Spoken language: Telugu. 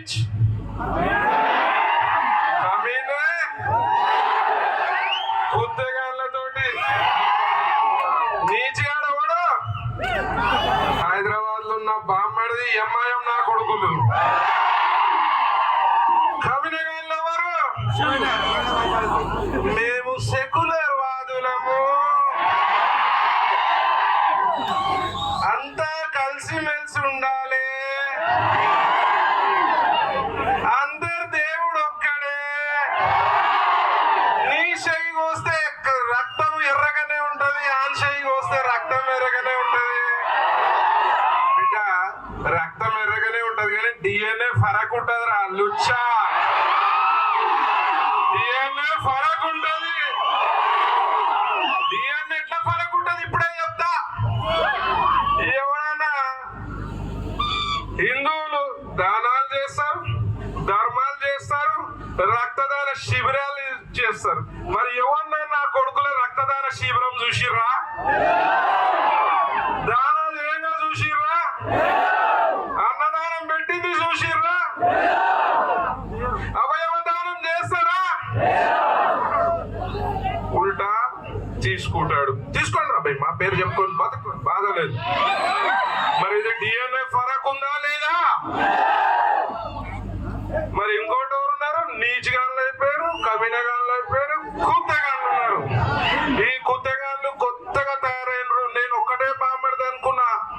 नीच कमीने कुत्तेगाళ్ళతోటి నీచ్ గాడవడు హైదరాబాద్ లో ఉన్న బామ్మడిది ఎంఐఎం నా కొడుకులు కమినగాళ్ళు ఎవరు మేము సెక్యులర్ వాదులము అంతా కలిసిమెలిసి ఉండాలి అందరు దేవుడు ఒక్కడే నీ చెయ్యి కోస్తే రక్తం ఎర్రగానే ఉంటది ఆన్ చెయ్యి కోస్తే రక్తం ఎర్రగానే ఉంటది బిడ్డ రక్తం ఎర్రగానే ఉంటది కానీ డిఎన్ఏ ఫరక్ ఉంటది రా లుచ్చా డిఎన్ఏ ఫరక్ ఉంటది డిఎన్ఏ ఎట్లా ఫరక్ ఉంటది ఇప్పుడే చెప్తా ఎవరైనా హిందువులు దానాలు చేస్తారు ధర్మాలు చేస్తారు రక్తదాన శిబిరాలు చేస్తారు మరి ఎవరన్నా నా కొడుకుల రక్తదాన శిబిరం చూసిర్రా దానాలు ఏంగా చూసిర్రా అన్నదానం పెట్టింది చూసిర్రా అవయవ దానం చేస్తారా ఉల్టా తీసుకుంటాడు తీసుకోండి రా భయ్ మా పేరు చెప్పుకొని బతకు బాధ లేదు మరి ఇది డిఎన్ఏ ఫరక్ ఉందా లేదా